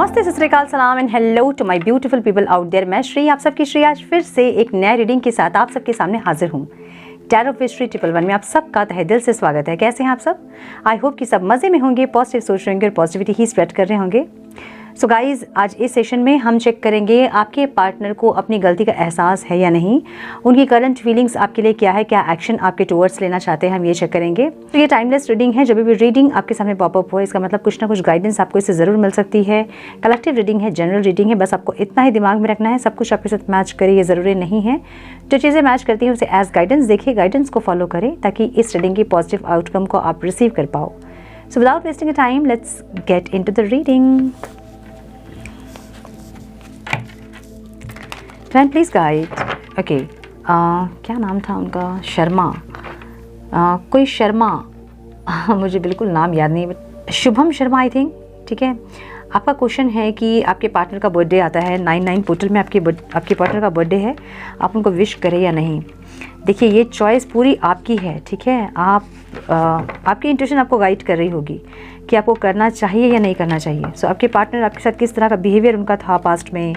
नमस्ते, सत श्री अकाल, सलाम and hello to my beautiful people out there. मैं श्री, आप सबकी श्री आज फिर से एक नया रीडिंग के साथ आप सबके सामने हाजिर हूँ। टैरो ऑफ हिस्ट्री 111 में आप सबका तहे दिल से स्वागत है। कैसे हैं आप सब? आई होप कि सब मज़े में होंगे, पॉजिटिव सोच रहे होंगे और पॉजिटिविटी ही स्प्रेड कर रहे होंगे। सो गाइज़, आज इस सेशन में हम चेक करेंगे आपके पार्टनर को अपनी गलती का एहसास है या नहीं, उनकी करंट फीलिंग्स आपके लिए क्या है, क्या एक्शन आपके टुवर्ड्स लेना चाहते हैं, हम ये चेक करेंगे। तो ये टाइमलेस रीडिंग है, जब भी रीडिंग आपके सामने पॉपअप हो इसका मतलब कुछ ना कुछ गाइडेंस आपको इससे ज़रूर मिल सकती है। कलेक्टिव रीडिंग है, जनरल रीडिंग है, बस आपको इतना ही दिमाग में रखना है, सब कुछ आपके साथ मैच करे ये ज़रूरी नहीं है। जो चीज़ें मैच करती हैं उसे एज गाइडेंस देखिए, गाइडेंस को फॉलो करें ताकि इस रीडिंग की पॉजिटिव आउटकम को आप रिसीव कर पाओ। So without wasting a time, let's get into the reading. Friend please guide. Okay, क्या नाम था उनका? शर्मा, कोई शर्मा मुझे बिल्कुल नाम याद नहीं, but Shubham Sharma I think. ठीक है, आपका क्वेश्चन है कि आपके पार्टनर का बर्थडे आता है 9/9 पोर्टल में, आपके पार्टनर का बर्थडे है, आप उनको विश करें या नहीं। देखिए, ये चॉइस पूरी आपकी है। ठीक है, आपकी इंट्यूशन आपको गाइड कर रही होगी कि आपको करना चाहिए या नहीं करना चाहिए। सो आपके पार्टनर आपके साथ किस तरह का बिहेवियर उनका था पास्ट में,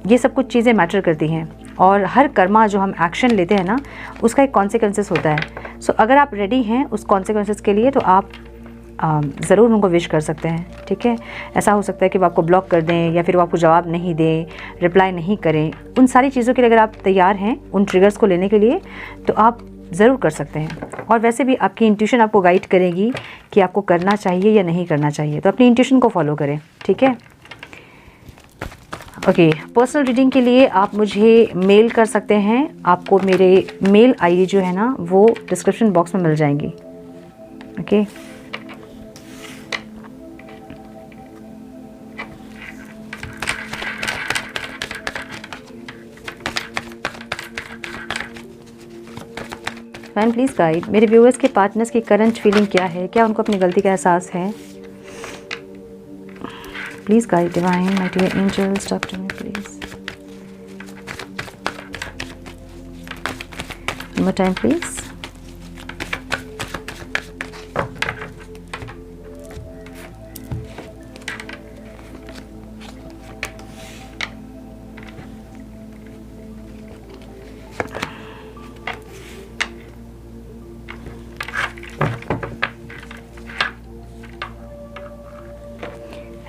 ये सब कुछ चीज़ें मैटर करती हैं। और हर कर्मा जो हम एक्शन लेते हैं ना, उसका एक कॉन्सिक्वेंसेस होता है। सो अगर आप रेडी हैं उस कॉन्सिक्वेंसेस के लिए तो आप ज़रूर उनको विश कर सकते हैं। ठीक है, ऐसा हो सकता है कि वो आपको ब्लॉक कर दें या फिर वो आपको जवाब नहीं दें, रिप्लाई नहीं करें। उन सारी चीज़ों के लिए अगर आप तैयार हैं उन ट्रिगर्स को लेने के लिए तो आप ज़रूर कर सकते हैं। और वैसे भी आपकी इंट्यूशन आपको गाइड करेगी कि आपको करना चाहिए या नहीं करना चाहिए, तो अपनी इंट्यूशन को फॉलो करें। ठीक है, ओके। पर्सनल रीडिंग के लिए आप मुझे मेल कर सकते हैं, आपको मेरे मेल आईडी जो है ना वो डिस्क्रिप्शन बॉक्स में मिल जाएंगी। Okay, fan please guide. मेरे व्यूअर्स के पार्टनर्स की करंट फीलिंग क्या है, क्या उनको अपनी गलती का एहसास है? Please guide divine, my dear angels, talk to me please. One more time please.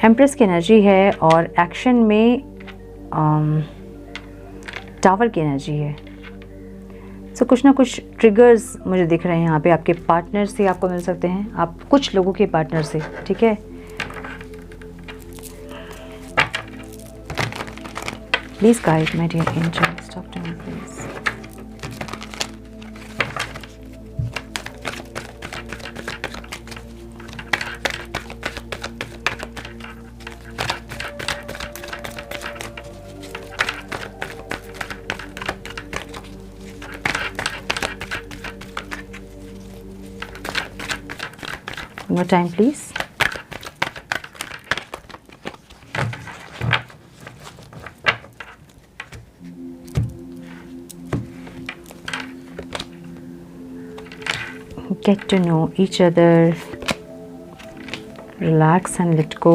Empress की एनर्जी है और एक्शन में टावर की एनर्जी है। सो कुछ ना कुछ ट्रिगर्स मुझे दिख रहे हैं यहाँ पे, आपके पार्टनर से आपको मिल सकते हैं, आप कुछ लोगों के पार्टनर से। ठीक है, please guide my dear angels, talk to me please. One more time please. Get to know each other, relax and let go.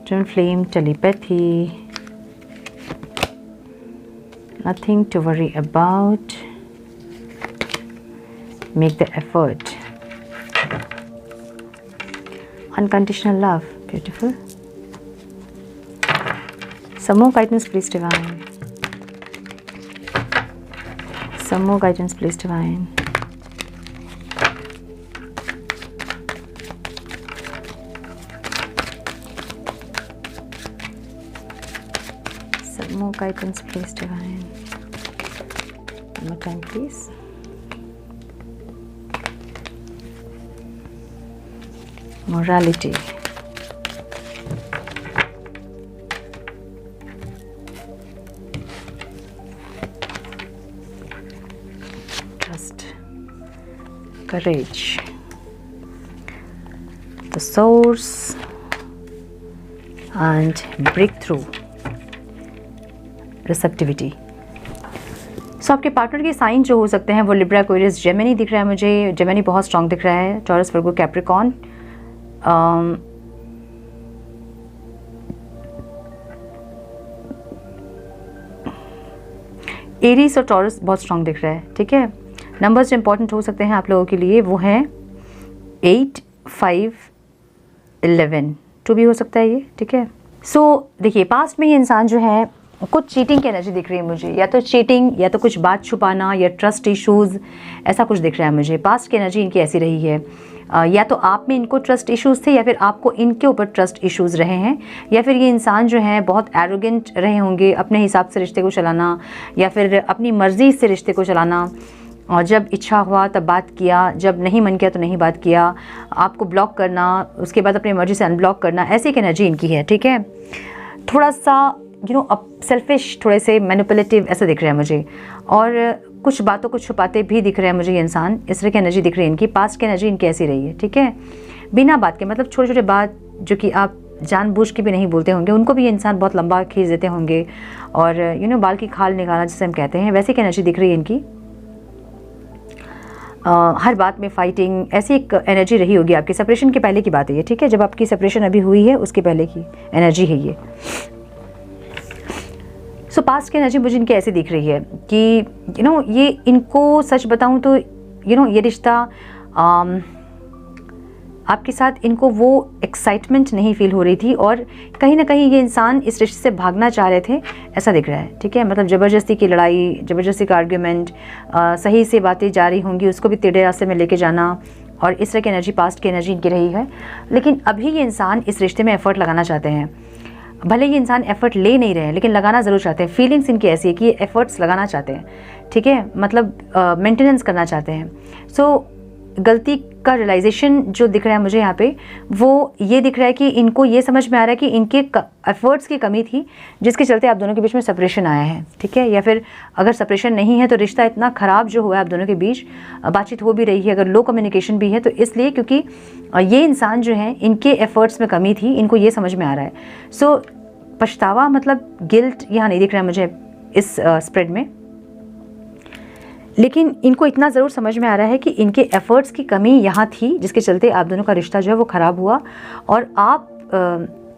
Twin flame telepathy, nothing to worry about, make the effort. Unconditional love, beautiful. Some more guidance please divine. Some more guidance please divine. Some more guidance please divine. One more time please. Morality, trust, courage, the source and breakthrough, receptivity. सो आपके partner के sign जो हो सकते हैं वो Libra, Aquarius, Gemini दिख रहा है मुझे। जेमिनी बहुत स्ट्रॉन्ग दिख रहा है, टॉरस, वर्गो, कैप्रिकॉर्न, एरीज और टॉरस बहुत स्ट्रॉन्ग दिख रहा है, ठीक है। नंबर्स जो इंपॉर्टेंट हो सकते हैं आप लोगों के लिए वो हैं 8, 5, 11, 2 भी हो सकता है ये, ठीक है। सो देखिए पास्ट में ये इंसान जो है कुछ चीटिंग की एनर्जी दिख रही है मुझे, या तो चीटिंग या तो कुछ बात छुपाना या ट्रस्ट इश्यूज़, ऐसा कुछ दिख रहा है मुझे। पास्ट की एनर्जी इनकी ऐसी रही है, या तो आप में इनको ट्रस्ट इश्यूज़ थे या फिर आपको इनके ऊपर ट्रस्ट इश्यूज़ रहे हैं, या फिर ये इंसान जो है बहुत एरोगेंट रहे होंगे, अपने हिसाब से रिश्ते को चलाना या फिर अपनी मर्ज़ी से रिश्ते को चलाना, और जब इच्छा हुआ तब बात किया, जब नहीं मन किया तो नहीं बात किया, आपको ब्लॉक करना, उसके बाद अपनी मर्ज़ी से अनब्लॉक करना, ऐसी एक एनर्जी इनकी है, ठीक है। थोड़ा सा अब सेल्फिश, थोड़े से मैनिपुलेटिव ऐसा दिख रहा है मुझे, और कुछ बातों को छुपाते भी दिख रहे हैं मुझे ये इंसान। इस तरह की एनर्जी दिख रही है इनकी। पास्ट की एनर्जी इनकी ऐसी रही है, ठीक है। बिना बात के, मतलब छोटे छोटे बात जो कि आप जानबूझ के भी नहीं बोलते होंगे, उनको भी ये इंसान बहुत लंबा खींच देते होंगे, और बाल की खाल निकालना जिसे हम कहते हैं, वैसी की एनर्जी दिख रही है इनकी। हर बात में फाइटिंग, ऐसी एक एनर्जी रही होगी आपकी। सेपरेशन के पहले की बात है ये, ठीक है। जब आपकी सेपरेशन अभी हुई है उसके पहले की एनर्जी है ये। सो पास्ट की एनर्जी मुझे इनकी ऐसी दिख रही है कि ये इनको सच बताऊं तो ये रिश्ता आपके साथ इनको वो एक्साइटमेंट नहीं फील हो रही थी, और कहीं ना कहीं ये इंसान इस रिश्ते से भागना चाह रहे थे, ऐसा दिख रहा है, ठीक है। मतलब ज़बरदस्ती की लड़ाई, ज़बरदस्ती का आर्ग्यूमेंट, सही से बातें जा रही होंगी, उसको भी टेढ़े रास्ते में लेके जाना, और इस तरह की एनर्जी पास्ट की एनर्जी इनकी रही है। लेकिन अभी ये इंसान इस रिश्ते में एफर्ट लगाना चाहते हैं। भले ये इंसान एफर्ट ले नहीं रहे हैं लेकिन लगाना ज़रूर चाहते हैं। फीलिंग्स इनकी ऐसी है कि ये एफर्ट्स लगाना चाहते हैं, ठीक है। मतलब मेंटेनेंस करना चाहते हैं। सो गलती का रियलाइजेशन जो दिख रहा है मुझे यहाँ पे, वो ये दिख रहा है कि इनको ये समझ में आ रहा है कि इनके एफर्ट्स की कमी थी, जिसके चलते आप दोनों के बीच में सेपरेशन आया है, ठीक है। या फिर अगर सेपरेशन नहीं है तो रिश्ता इतना ख़राब जो हुआ है आप दोनों के बीच, बातचीत हो भी रही है, अगर लो कम्युनिकेशन भी है तो इसलिए क्योंकि ये इंसान जो है इनके एफर्ट्स में कमी थी, इनको ये समझ में आ रहा है। सो पछतावा, मतलब गिल्ट यहाँ नहीं दिख रहा है मुझे इस स्प्रेड में, लेकिन इनको इतना ज़रूर समझ में आ रहा है कि इनके एफ़र्ट्स की कमी यहाँ थी, जिसके चलते आप दोनों का रिश्ता जो है वो ख़राब हुआ और आप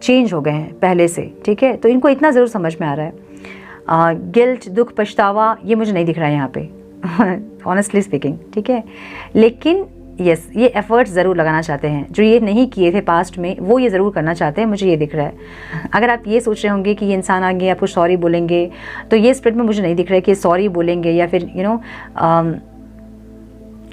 चेंज हो गए हैं पहले से, ठीक है। तो इनको इतना ज़रूर समझ में आ रहा है। गिल्ट, दुख, पछतावा ये मुझे नहीं दिख रहा है यहाँ पे ऑनेस्टली स्पीकिंग, ठीक है। लेकिन यस, ये एफ़र्ट्स ज़रूर लगाना चाहते हैं, जो ये नहीं किए थे पास्ट में वो ये ज़रूर करना चाहते हैं, मुझे ये दिख रहा है। अगर आप ये सोच रहे होंगे कि ये इंसान आगे आपको सॉरी बोलेंगे, तो ये स्प्रिट में मुझे नहीं दिख रहा है कि सॉरी बोलेंगे या फिर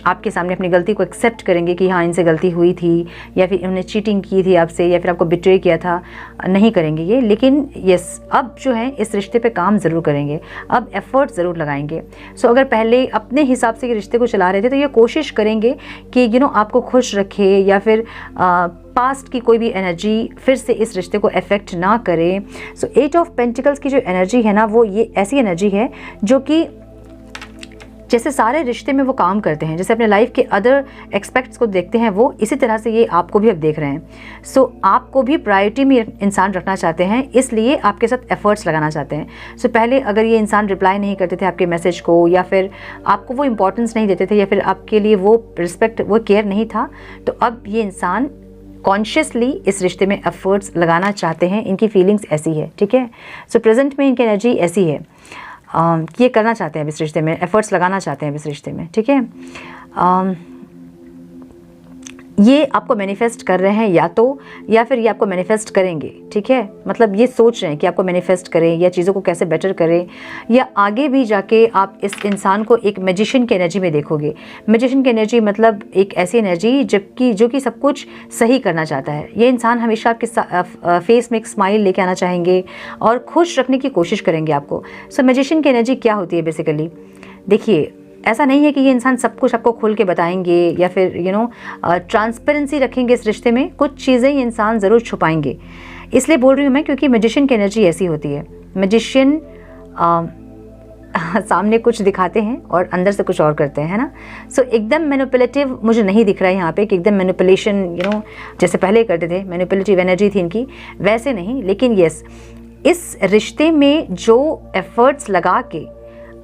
आपके सामने अपनी गलती को एक्सेप्ट करेंगे कि हाँ इनसे गलती हुई थी, या फिर इन्होंने चीटिंग की थी आपसे, या फिर आपको बिट्रे किया था, नहीं करेंगे ये। लेकिन यस, अब जो है इस रिश्ते पे काम ज़रूर करेंगे, अब एफ़र्ट ज़रूर लगाएंगे। सो अगर पहले अपने हिसाब से ये रिश्ते को चला रहे थे तो ये कोशिश करेंगे कि आपको खुश रखे, या फिर पास्ट की कोई भी एनर्जी फिर से इस रिश्ते को अफेक्ट ना करे। सो 8 ऑफ पेंटिकल्स की जो एनर्जी है ना, वो ये ऐसी एनर्जी है जो कि जैसे सारे रिश्ते में वो काम करते हैं, जैसे अपने लाइफ के अदर एक्सपेक्ट्स को देखते हैं वो, इसी तरह से ये आपको भी अब देख रहे हैं। सो आपको भी प्रायोरिटी में इंसान रखना चाहते हैं, इसलिए आपके साथ एफर्ट्स लगाना चाहते हैं। सो पहले अगर ये इंसान रिप्लाई नहीं करते थे आपके मैसेज को, या फिर आपको वो इंपॉर्टेंस नहीं देते थे, या फिर आपके लिए वो रिस्पेक्ट, वो केयर नहीं था, तो अब ये इंसान कॉन्शियसली इस रिश्ते में एफर्ट्स लगाना चाहते हैं। इनकी फीलिंग्स ऐसी है, ठीक है। सो प्रेजेंट में इनकी एनर्जी ऐसी है, ये करना चाहते हैं इस रिश्ते में, एफर्ट्स लगाना चाहते हैं इस रिश्ते में, ठीक है। ये आपको मैनिफेस्ट कर रहे हैं या फिर ये आपको मैनिफेस्ट करेंगे, ठीक है। मतलब ये सोच रहे हैं कि आपको मैनिफेस्ट करें या चीज़ों को कैसे बेटर करें, या आगे भी जाके आप इस इंसान को एक मैजिशियन की एनर्जी में देखोगे। मैजिशियन की एनर्जी मतलब एक ऐसी एनर्जी जो कि सब कुछ सही करना चाहता है। ये इंसान हमेशा आपके फेस में एक स्माइल लेके आना चाहेंगे और खुश रखने की कोशिश करेंगे आपको। सो मैजिशियन की एनर्जी क्या होती है बेसिकली, देखिए ऐसा नहीं है कि ये इंसान सब कुछ आपको खुल के बताएंगे या फिर ट्रांसपेरेंसी रखेंगे इस रिश्ते में। कुछ चीज़ें ये इंसान ज़रूर छुपाएंगे, इसलिए बोल रही हूँ मैं क्योंकि मैजिशियन की एनर्जी ऐसी होती है। मैजिशियन सामने कुछ दिखाते हैं और अंदर से कुछ और करते हैं, है ना। सो एकदम मैनिपुलेटिव मुझे नहीं दिख रहा है यहाँ पे कि एकदम मैनिपुलेशन जैसे पहले करते थे, मैनिपुलेटिव एनर्जी थी इनकी, वैसे नहीं। लेकिन यस, इस रिश्ते में जो एफर्ट्स लगा के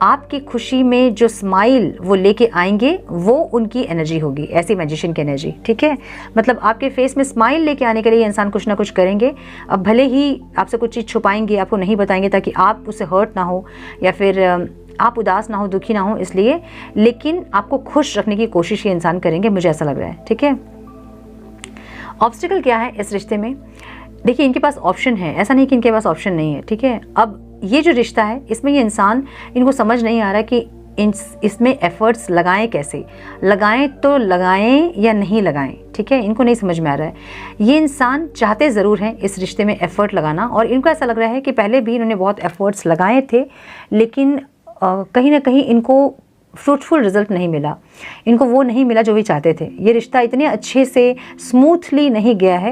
आपकी खुशी में जो स्माइल वो लेके आएंगे, वो उनकी एनर्जी होगी, ऐसी मैजिशियन की एनर्जी, ठीक है। मतलब आपके फेस में स्माइल लेके आने के लिए इंसान कुछ ना कुछ करेंगे। अब भले ही आपसे कुछ चीज़ छुपाएंगे, आपको नहीं बताएंगे ताकि आप उससे हर्ट ना हो, या फिर आप उदास ना हो, दुखी ना हो इसलिए, लेकिन आपको खुश रखने की कोशिश ये इंसान करेंगे, मुझे ऐसा लग रहा है, ठीक है। ऑब्स्टिकल क्या है इस रिश्ते में? देखिए, इनके पास ऑप्शन है, ऐसा नहीं कि इनके पास ऑप्शन नहीं है, ठीक है। अब ये जो रिश्ता है इसमें ये इंसान, इनको समझ नहीं आ रहा कि इसमें एफर्ट्स लगाएं, कैसे लगाएं, तो लगाएं या नहीं लगाएं, ठीक है, इनको नहीं समझ में आ रहा है। ये इंसान चाहते ज़रूर हैं इस रिश्ते में एफ़र्ट लगाना, और इनको ऐसा लग रहा है कि पहले भी इन्होंने बहुत एफ़र्ट्स लगाए थे, लेकिन कहीं ना कहीं इनको फ्रूटफुल रिजल्ट नहीं मिला, इनको वो नहीं मिला जो भी चाहते थे। ये रिश्ता इतने अच्छे से स्मूथली नहीं गया है,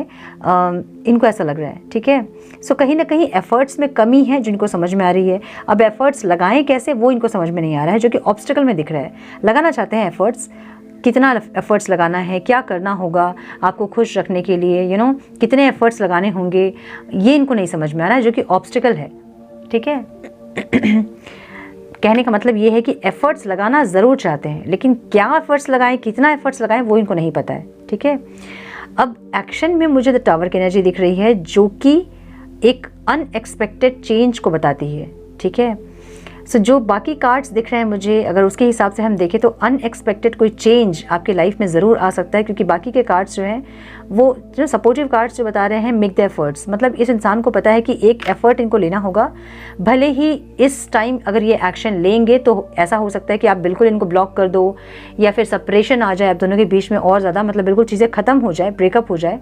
इनको ऐसा लग रहा है, ठीक है। सो कहीं ना कहीं एफ़र्ट्स में कमी है जो इनको समझ में आ रही है। अब एफ़र्ट्स लगाएं कैसे, वो इनको समझ में नहीं आ रहा है, जो कि ऑब्स्टिकल में दिख रहा है। लगाना चाहते हैं एफ़र्ट्स, कितना एफ़र्ट्स लगाना है, क्या करना होगा आपको खुश रखने के लिए, कितने एफ़र्ट्स लगाने होंगे, ये इनको नहीं समझ में आ रहा है, जो कि ऑब्स्टिकल है, ठीक है। कहने का मतलब ये है कि एफ़र्ट्स लगाना ज़रूर चाहते हैं, लेकिन क्या एफ़र्ट्स लगाएं, कितना एफ़र्ट्स लगाएं, वो इनको नहीं पता है, ठीक है। अब एक्शन में मुझे द टावर की एनर्जी दिख रही है, जो कि एक अनएक्सपेक्टेड चेंज को बताती है, ठीक है। सो जो बाकी कार्ड्स दिख रहे हैं मुझे, अगर उसके हिसाब से हम देखें तो अनएक्सपेक्टेड कोई चेंज आपके लाइफ में ज़रूर आ सकता है, क्योंकि बाकी के कार्ड्स जो हैं वो जो सपोर्टिव कार्ड्स जो बता रहे हैं, मेक द एफर्ट्स, मतलब इस इंसान को पता है कि एक एफर्ट इनको लेना होगा। भले ही इस टाइम अगर ये एक्शन लेंगे तो ऐसा हो सकता है कि आप बिल्कुल इनको ब्लॉक कर दो, या फिर सेपरेशन आ जाए आप दोनों के बीच में और ज़्यादा, मतलब बिल्कुल चीज़ें ख़त्म हो जाए, ब्रेकअप हो जाए।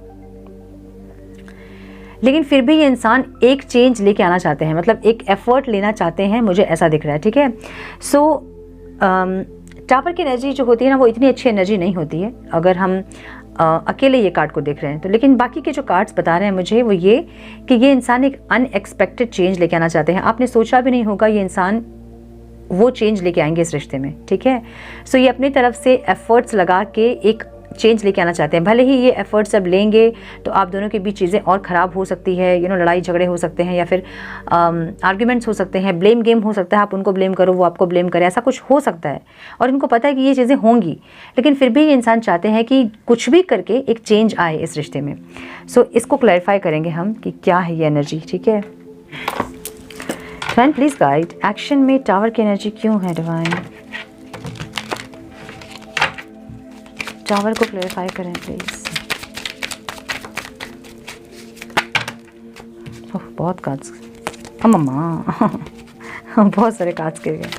लेकिन फिर भी ये इंसान एक चेंज लेके आना चाहते हैं, मतलब एक एफर्ट लेना चाहते हैं, मुझे ऐसा दिख रहा है, ठीक है। सो टावर की एनर्जी जो होती है ना, वो इतनी अच्छी एनर्जी नहीं होती है अगर हम अकेले ये कार्ड को देख रहे हैं तो। लेकिन बाकी के जो कार्ड्स बता रहे हैं मुझे वो ये कि ये इंसान एक अनएक्सपेक्टेड चेंज लेके आना चाहते हैं। आपने सोचा भी नहीं होगा ये इंसान वो चेंज लेके आएंगे इस रिश्ते में, ठीक है। सो ये अपनी तरफ से एफर्ट्स लगा के एक चेंज लेके आना चाहते हैं। भले ही ये एफर्ट्स अब लेंगे तो आप दोनों के बीच चीज़ें और ख़राब हो सकती है, लड़ाई झगड़े हो सकते हैं, या फिर आर्ग्यूमेंट्स हो सकते हैं, ब्लेम गेम हो सकता है, आप उनको ब्लेम करो वो आपको ब्लेम करे, ऐसा कुछ हो सकता है। और इनको पता है कि ये चीज़ें होंगी, लेकिन फिर भी ये इंसान चाहते हैं कि कुछ भी करके एक चेंज आए इस रिश्ते में। सो इसको क्लैरिफाई करेंगे हम कि क्या है ये एनर्जी, ठीक है। डिवाइन प्लीज़ गाइड, एक्शन में टावर की एनर्जी क्यों है डिवाइन? टावर को क्लैरिफाई करें प्लीज। बहुत कार्ड्स, मम्मा बहुत सारे कार्ड्स गिर गए।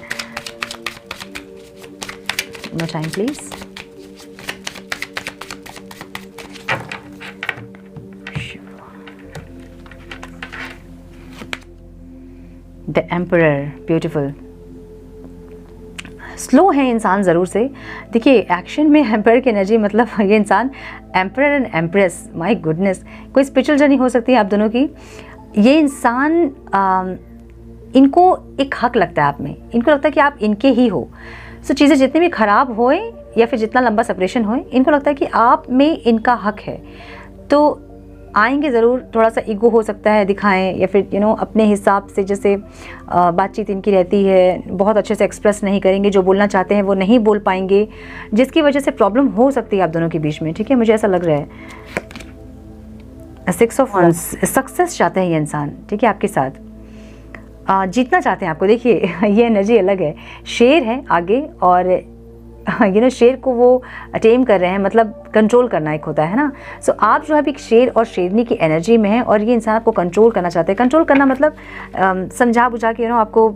No time please. The emperor, beautiful. Slow है इंसान ज़रूर से। देखिए एक्शन में एम्पर की एनर्जी, मतलब ये इंसान emperor and empress, my goodness, कोई स्पिरिचुअल जर्नी हो सकती है आप दोनों की। ये इंसान इनको एक हक लगता है आप में, इनको लगता है कि आप इनके ही हो। सो चीज़ें जितनी भी ख़राब होए या फिर जितना लंबा सेपरेशन होए, इनको लगता है कि आप में इनका हक है। तो आएंगे ज़रूर, थोड़ा सा ईगो हो सकता है दिखाएं, या फिर अपने हिसाब से जैसे बातचीत इनकी रहती है, बहुत अच्छे से एक्सप्रेस नहीं करेंगे, जो बोलना चाहते हैं वो नहीं बोल पाएंगे, जिसकी वजह से प्रॉब्लम हो सकती है आप दोनों के बीच में, ठीक है, मुझे ऐसा लग रहा है। 6 ऑफ वंस, सक्सेस चाहते हैं ये इंसान, ठीक है, आपके साथ जीतना चाहते हैं आपको। देखिए ये एनर्जी अलग है, शेर है आगे, और शेर को वो टेम कर रहे हैं, मतलब कंट्रोल करना एक होता है ना। सो आप जो है अभी शेर और शेरनी की एनर्जी में है, और ये इंसान आपको कंट्रोल करना चाहते हैं। कंट्रोल करना मतलब समझा बुझा के आपको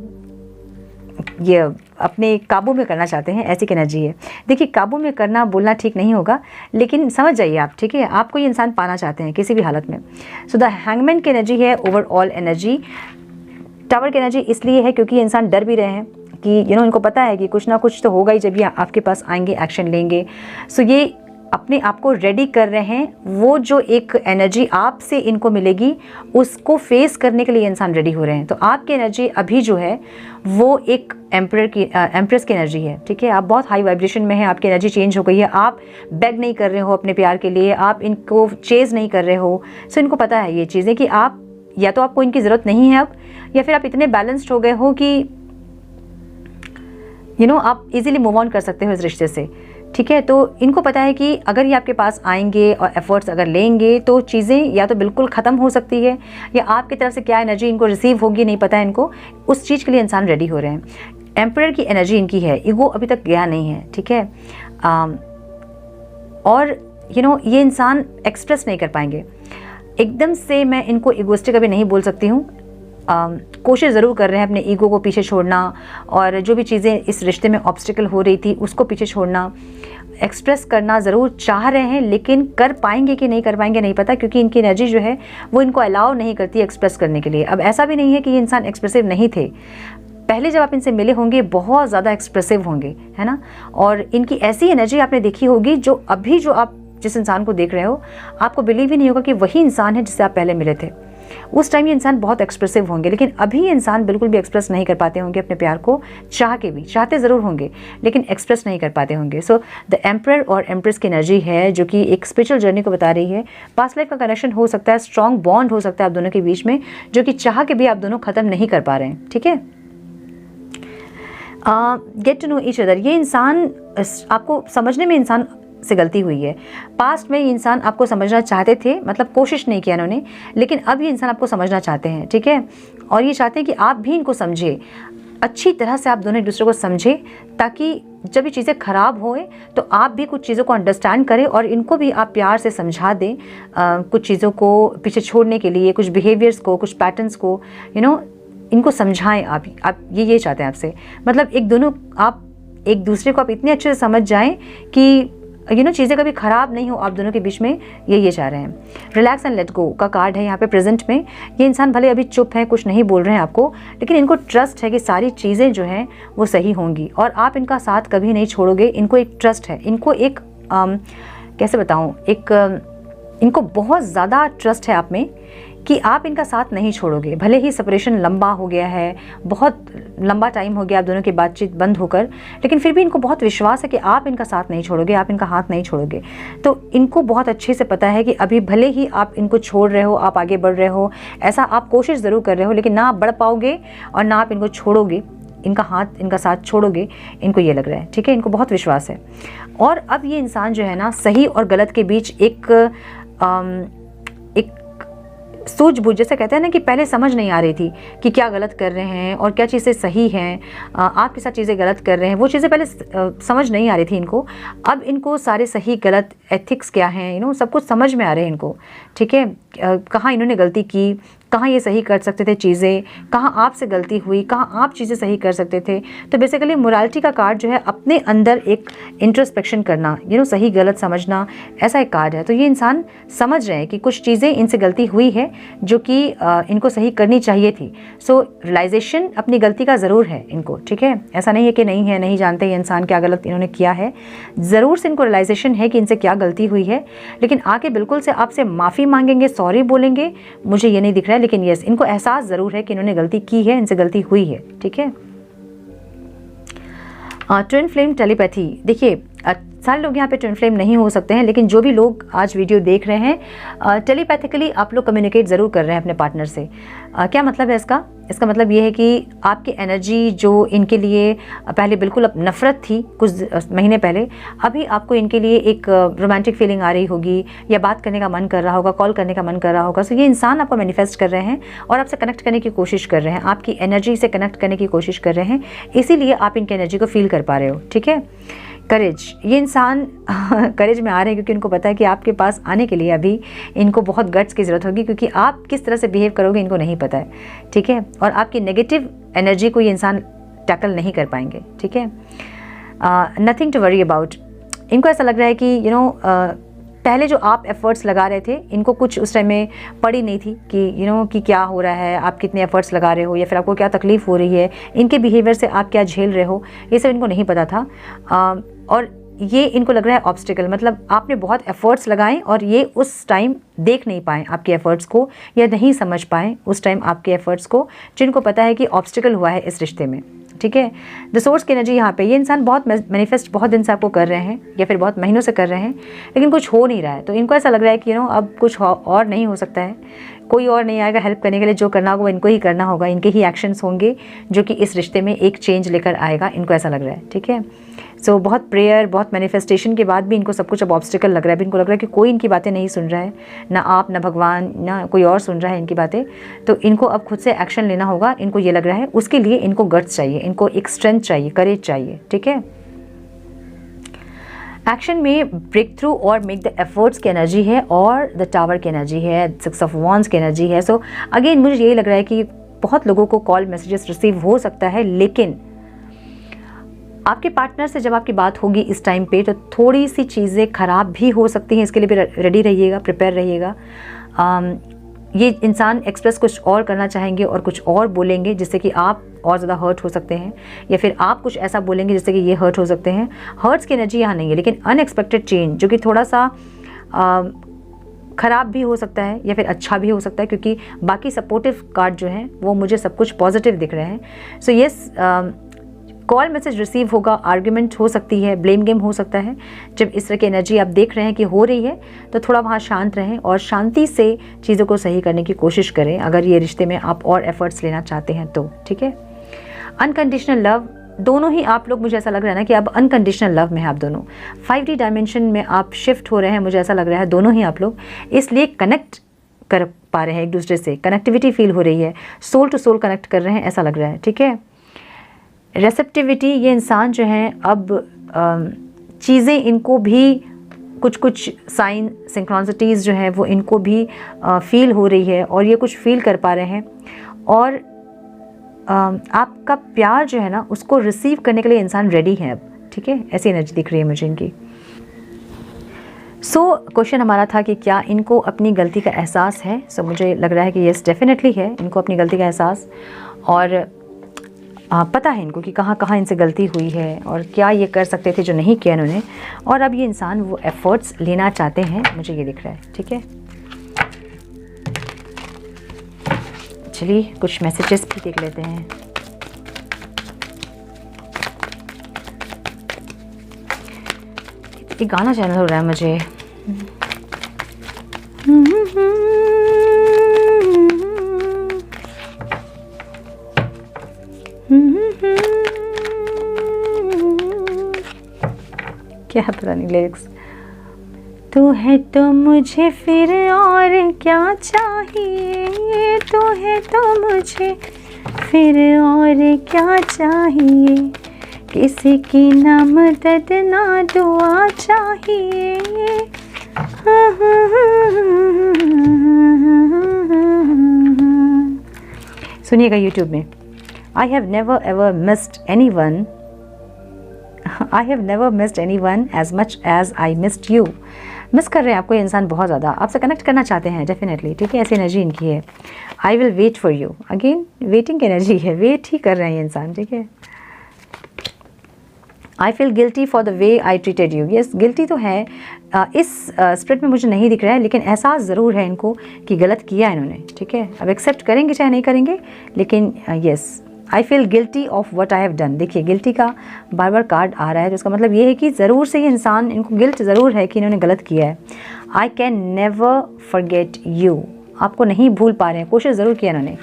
ये अपने काबू में करना चाहते हैं, ऐसी की एनर्जी है। देखिए काबू में करना बोलना ठीक नहीं होगा, लेकिन समझ जाइए आप, ठीक है, आपको ये इंसान पाना चाहते हैं किसी भी हालत में। सो द हैंगमैन की एनर्जी है ओवरऑल एनर्जी। टावर की एनर्जी इसलिए है क्योंकि ये इंसान डर भी रहे हैं कि इनको पता है कि कुछ ना कुछ तो होगा ही जब ये आपके पास आएंगे, एक्शन लेंगे। सो ये अपने आप को रेडी कर रहे हैं, वो जो एक एनर्जी आपसे इनको मिलेगी उसको फेस करने के लिए इंसान रेडी हो रहे हैं। तो आपकी एनर्जी अभी जो है वो एक एम्प्रेस की एनर्जी है, ठीक है। आप बहुत हाई वाइब्रेशन में हैं, आपकी एनर्जी चेंज हो गई है, आप बेग नहीं कर रहे हो अपने प्यार के लिए, आप इनको चेज नहीं कर रहे हो। सो इनको पता है ये चीज़ें कि आप या तो आपको इनकी ज़रूरत नहीं है अब, या फिर आप इतने बैलेंस्ड हो गए हो कि आप इजीली मूव ऑन कर सकते हो इस रिश्ते से, ठीक है। तो इनको पता है कि अगर ये आपके पास आएंगे और एफर्ट्स अगर लेंगे तो चीज़ें या तो बिल्कुल ख़त्म हो सकती है, या आपकी तरफ से क्या एनर्जी इनको रिसीव होगी नहीं पता है इनको, उस चीज़ के लिए इंसान रेडी हो रहे हैं। एम्परर की एनर्जी इनकी है, ईगो अभी तक गया नहीं है, ठीक है। और ये इंसान एक्सप्रेस नहीं कर पाएंगे एकदम से। मैं इनको ईगोइस्टिक अभी नहीं बोल सकती हूँ। कोशिश ज़रूर कर रहे हैं अपने ईगो को पीछे छोड़ना, और जो भी चीज़ें इस रिश्ते में ऑब्स्टिकल हो रही थी उसको पीछे छोड़ना, एक्सप्रेस करना ज़रूर चाह रहे हैं, लेकिन कर पाएंगे कि नहीं कर पाएंगे नहीं पता, क्योंकि इनकी एनर्जी जो है वो इनको अलाउ नहीं करती एक्सप्रेस करने के लिए। अब ऐसा भी नहीं है कि ये इंसान एक्सप्रेसिव नहीं थे, पहले जब आप इनसे मिले होंगे बहुत ज़्यादा एक्सप्रेसिव होंगे, है ना। और इनकी ऐसी एनर्जी आपने देखी होगी जो अभी जो आप जिस इंसान को देख रहे हो आपको बिलीव ही नहीं होगा कि वही इंसान है जिससे आप पहले मिले थे। उस टाइम ये इंसान बहुत एक्सप्रेसिव होंगे, लेकिन अभी ये इंसान बिल्कुल भी एक्सप्रेस नहीं कर पाते होंगे अपने प्यार को, चाह के भी, चाहते ज़रूर होंगे लेकिन एक्सप्रेस नहीं कर पाते होंगे। सो द एम्परर और एम्प्रेस की एनर्जी है जो कि एक स्पिरिचुअल जर्नी को बता रही है। पास्ट लाइफ का कनेक्शन हो सकता है, स्ट्रॉन्ग बॉन्ड हो सकता है आप दोनों के बीच में, जो कि चाह के भी आप दोनों ख़त्म नहीं कर पा रहे हैं, ठीक है। Get to know each other. ये इंसान आपको समझने में इंसान से गलती हुई है। पास्ट में ये इंसान आपको समझना चाहते थे, मतलब कोशिश नहीं किया इन्होंने, लेकिन अब ये इंसान आपको समझना चाहते हैं, ठीक है। और ये चाहते हैं कि आप भी इनको समझे, अच्छी तरह से आप दोनों एक दूसरे को समझे, ताकि जब ये चीज़ें ख़राब होए तो आप भी कुछ चीज़ों को अंडरस्टैंड करें और इनको भी आप प्यार से समझा दें, कुछ चीज़ों को पीछे छोड़ने के लिए, कुछ बिहेवियर्स को, कुछ पैटर्न्स को, इनको समझाएं। आप ये चाहते हैं आपसे, मतलब आप एक दूसरे को आप इतने अच्छे से समझ जाएं कि चीज़ें कभी ख़राब नहीं हो आप दोनों के बीच में, ये चाह रहे हैं। रिलैक्स एंड लेट गो का कार्ड है यहाँ पे प्रेजेंट में। ये इंसान भले अभी चुप है, कुछ नहीं बोल रहे हैं आपको, लेकिन इनको ट्रस्ट है कि सारी चीज़ें जो हैं वो सही होंगी और आप इनका साथ कभी नहीं छोड़ोगे। इनको एक ट्रस्ट है, इनको एक कैसे बताऊँ, इनको बहुत ज़्यादा ट्रस्ट है आप में कि आप इनका साथ नहीं छोड़ोगे। भले ही सेपरेशन लंबा हो गया है, बहुत लंबा टाइम हो गया आप दोनों की बातचीत बंद होकर, लेकिन फिर भी इनको बहुत विश्वास है कि आप इनका साथ नहीं छोड़ोगे, आप इनका हाथ नहीं छोड़ोगे। तो इनको बहुत अच्छे से पता है कि अभी भले ही आप इनको छोड़ रहे हो, आप आगे बढ़ रहे हो, ऐसा आप कोशिश ज़रूर कर रहे हो, लेकिन ना आप बढ़ पाओगे और ना आप इनको छोड़ोगे, इनका हाथ, इनका साथ छोड़ोगे, इनको ये लग रहा है, ठीक है। इनको बहुत विश्वास है। और अब ये इंसान जो है ना, सही और गलत के बीच एक सूझबूझ, जैसे कहते हैं ना कि पहले समझ नहीं आ रही थी कि क्या गलत कर रहे हैं और क्या चीज़ें सही हैं, आपके साथ चीज़ें गलत कर रहे हैं, वो चीज़ें पहले समझ नहीं आ रही थी इनको। अब इनको सारे सही गलत एथिक्स क्या हैं, सब कुछ समझ में आ रहे हैं इनको, ठीक है। कहाँ इन्होंने गलती की, कहाँ ये सही कर सकते थे चीज़ें, कहाँ आपसे गलती हुई, कहाँ आप चीज़ें सही कर सकते थे। तो बेसिकली मोरालिटी का कार्ड जो है अपने अंदर एक इंट्रोस्पेक्शन करना, सही गलत समझना, ऐसा एक कार्ड है। तो ये इंसान समझ रहे हैं कि कुछ चीज़ें इनसे गलती हुई है जो कि इनको सही करनी चाहिए थी। सो रियलाइजेशन अपनी गलती का ज़रूर है इनको, ठीक है। ऐसा नहीं है कि नहीं है, नहीं जानते ये इंसान क्या गलत इन्होंने किया है, ज़रूर से इनको रियलाइजेशन है कि इनसे क्या गलती हुई है, लेकिन आके बिल्कुल से आपसे माफ़ी मांगेंगे, सॉरी बोलेंगे, मुझे ये नहीं दिख रहा है, लेकिन यस, इनको एहसास ज़रूर है कि इन्होंने गलती की है, इनसे गलती हुई है, ठीक है। ट्विन फ्लेम टेलीपैथी, देखिए सारे लोग यहाँ पे ट्विन फ्लेम नहीं हो सकते हैं, लेकिन जो भी लोग आज वीडियो देख रहे हैं, टेलीपैथिकली आप लोग कम्युनिकेट ज़रूर कर रहे हैं अपने पार्टनर से। क्या मतलब है इसका मतलब ये है कि आपकी एनर्जी जो इनके लिए पहले बिल्कुल अब नफ़रत थी कुछ महीने पहले, अभी आपको इनके लिए एक रोमांटिक फीलिंग आ रही होगी, या बात करने का मन कर रहा होगा, कॉल करने का मन कर रहा होगा। सो ये इंसान आपको मैनिफेस्ट कर रहे हैं और आपसे कनेक्ट करने की कोशिश कर रहे हैं, आपकी एनर्जी से कनेक्ट करने की कोशिश कर रहे हैं, इसीलिए आप इनकी एनर्जी को फील कर पा रहे हो, ठीक है। करेज, ये इंसान करेज में आ रहे हैं क्योंकि इनको पता है कि आपके पास आने के लिए अभी इनको बहुत गट्स की ज़रूरत होगी, क्योंकि आप किस तरह से बिहेव करोगे इनको नहीं पता है, ठीक है। और आपकी नेगेटिव एनर्जी को ये इंसान टैकल नहीं कर पाएंगे, ठीक है। Nothing to worry about. इनको ऐसा लग रहा है कि पहले जो आप एफ़र्ट्स लगा रहे थे, इनको कुछ उस टाइम में पड़ी नहीं थी कि कि क्या हो रहा है, आप कितने एफ़र्ट्स लगा रहे हो, या फिर आपको क्या तकलीफ़ हो रही है, इनके बिहेवियर से आप क्या झेल रहे हो, ये सब इनको नहीं पता था। और ये इनको लग रहा है ऑब्स्टिकल, मतलब आपने बहुत एफ़र्ट्स लगाए और ये उस टाइम देख नहीं पाए आपके एफ़र्ट्स को, या नहीं समझ पाए उस टाइम आपके एफ़र्ट्स को, जिनको पता है कि ऑब्स्टिकल हुआ है इस रिश्ते में, ठीक है। द सोर्स की एनर्जी यहाँ पे, ये इंसान बहुत मैनिफेस्ट बहुत दिन से आपको कर रहे हैं या फिर बहुत महीनों से कर रहे हैं, लेकिन कुछ हो नहीं रहा है। तो इनको ऐसा लग रहा है कि अब कुछ और नहीं हो सकता है, कोई और नहीं आएगा हेल्प करने के लिए, जो करना होगा वो इनको ही करना होगा, इनके ही एक्शंस होंगे जो कि इस रिश्ते में एक चेंज लेकर आएगा, इनको ऐसा लग रहा है, ठीक है। सो बहुत प्रेयर, बहुत मैनिफेस्टेशन के बाद भी इनको सब कुछ अब ऑब्स्टिकल लग रहा है, इनको लग रहा है कि कोई इनकी बातें नहीं सुन रहा है, ना आप, ना भगवान, ना कोई और सुन रहा है इनकी बातें। तो इनको अब खुद से एक्शन लेना होगा, इनको ये लग रहा है। उसके लिए इनको गट्स चाहिए, इनको एक स्ट्रेंथ चाहिए, करेज चाहिए, ठीक है। एक्शन में ब्रेक थ्रू और मेक द एफर्ट्स की एनर्जी है, और द टावर की एनर्जी है, 6 ऑफ वॉन्ड्स की एनर्जी है। सो अगेन मुझे यही लग रहा है कि बहुत लोगों को कॉल मैसेजेस रिसीव हो सकता है, लेकिन आपके पार्टनर से जब आपकी बात होगी इस टाइम पे तो थोड़ी सी चीज़ें ख़राब भी हो सकती हैं। इसके लिए भी रेडी रहिएगा, प्रिपेयर रहिएगा। ये इंसान एक्सप्रेस कुछ और करना चाहेंगे और कुछ और बोलेंगे जिससे कि आप और ज़्यादा हर्ट हो सकते हैं, या फिर आप कुछ ऐसा बोलेंगे जिससे कि ये हर्ट हो सकते हैं। हर्ट्स की एनर्जी यहाँ नहीं है, लेकिन अनएक्सपेक्टेड चेंज जो कि थोड़ा सा ख़राब भी हो सकता है या फिर अच्छा भी हो सकता है, क्योंकि बाकी सपोर्टिव कार्ड जो हैं वो मुझे सब कुछ पॉजिटिव दिख रहे हैं। So yes, call message receive होगा, आर्ग्यूमेंट हो सकती है, ब्लेम गेम हो सकता है। जब इस तरह की एनर्जी आप देख रहे हैं कि हो रही है तो थोड़ा वहाँ शांत रहें और शांति से चीज़ों को सही करने की कोशिश करें, अगर ये रिश्ते में आप और एफर्ट्स लेना चाहते हैं तो, ठीक है। अनकंडीशनल लव, दोनों ही आप लोग, मुझे ऐसा लग रहा है ना कि अब अनकंडीशनल लव में है आप दोनों। 5D डायमेंशन में आप शिफ्ट हो रहे हैं, मुझे ऐसा लग रहा है दोनों ही आप लोग, इसलिए कनेक्ट कर पा रहे हैं एक दूसरे से, कनेक्टिविटी फील हो रही है, सोल टू सोल कनेक्ट कर रहे हैं, ऐसा लग रहा है, ठीक है। रेसेप्टिविटी, ये इंसान जो हैं अब चीज़ें इनको भी कुछ साइन सिंक्रोनिसिटीज़ जो हैं वो इनको भी फील हो रही है और ये कुछ फील कर पा रहे हैं, और आपका प्यार जो है ना उसको रिसीव करने के लिए इंसान रेडी है अब, ठीक है। ऐसी एनर्जी दिख रही है मुझे इनकी। सो क्वेश्चन हमारा था कि क्या इनको अपनी गलती का एहसास है। सो मुझे लग रहा है कि यस डेफिनेटली है इनको अपनी गलती का एहसास, और पता है इनको कि कहाँ कहाँ इनसे गलती हुई है और क्या ये कर सकते थे जो नहीं किया इन्होंने, और अब ये इंसान वो एफर्ट्स लेना चाहते हैं, मुझे ये दिख रहा है, ठीक है। चलिए कुछ मैसेजेस भी देख लेते हैं। एक गाना चैनल हो रहा है मुझे, क्या पता नहीं लिरिक्स। तू है तो मुझे फिर और क्या चाहिए, तू है तो मुझे फिर और क्या चाहिए, किसी की ना मदद ना दुआ चाहिए। सुनिएगा यूट्यूब में, I have never ever missed anyone. I have never missed anyone as much as I missed you. Miss कर रहे हैं आपको ये इंसान बहुत ज़्यादा, आपसे कनेक्ट करना चाहते हैं डेफिनेटली, ठीक है। ऐसी एनर्जी इनकी है। I will wait for you. Again waiting की एनर्जी है, वेट ही कर रहे हैं ये इंसान, ठीक है। I feel guilty for the way I treated you. Yes, guilty तो है, इस स्प्रिट में मुझे नहीं दिख रहा है, लेकिन एहसास ज़रूर है इनको कि गलत किया इन्होंने, ठीक है। अब एक्सेप्ट करेंगे चाहे नहीं करेंगे, लेकिन yes, I feel guilty of what I have done. देखिए गिल्टी का बार बार कार्ड आ रहा है, तो इसका मतलब ये है कि ज़रूर से ये इंसान, इनको गिल्ट ज़रूर है कि इन्होंने गलत किया है। I can never forget you, आपको नहीं भूल पा रहे हैं, कोशिश ज़रूर किया इन्होंने,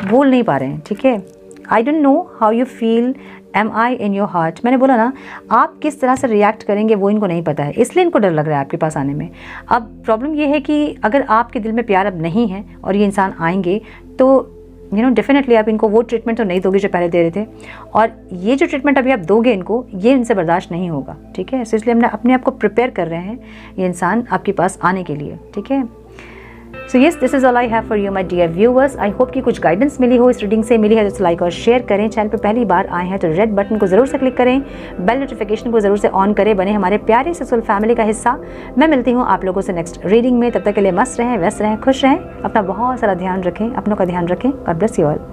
भूल नहीं पा रहे हैं, ठीक है। I don't know how you feel am I in your heart, मैंने बोला ना आप किस तरह से रिएक्ट करेंगे वो इनको नहीं पता है, इसलिए इनको डर लग रहा है आपके पास आने में। अब प्रॉब्लम ये है कि अगर आपके दिल में प्यार अब नहीं है और ये इंसान आएंगे तो डेफिनेटली आप इनको वो ट्रीटमेंट तो नहीं दोगे जो पहले दे रहे थे, और ये जो ट्रीटमेंट अभी आप दोगे इनको, ये इनसे बर्दाश्त नहीं होगा, ठीक है। इसलिए हमने अपने आप को प्रिपेयर कर रहे हैं ये इंसान आपके पास आने के लिए, ठीक है। So yes, this is all I have for you my dear viewers. I hope कि कुछ गाइडेंस मिली हो, इस रीडिंग से मिली है तो लाइक और शेयर करें। चैनल पर पहली बार आए हैं तो रेड बटन को ज़रूर से क्लिक करें, बेल नोटिफिकेशन को ज़रूर से ऑन करें, बने हमारे प्यारे सक्सेसफुल फैमिली का हिस्सा। मैं मिलती हूँ आप लोगों से नेक्स्ट रीडिंग में, तब तक के लिए मस्त रहें, व्यस्त रहें, खुश रहें, अपना बहुत सारा ध्यान रखें, अपनों का ध्यान रखें। God bless you all.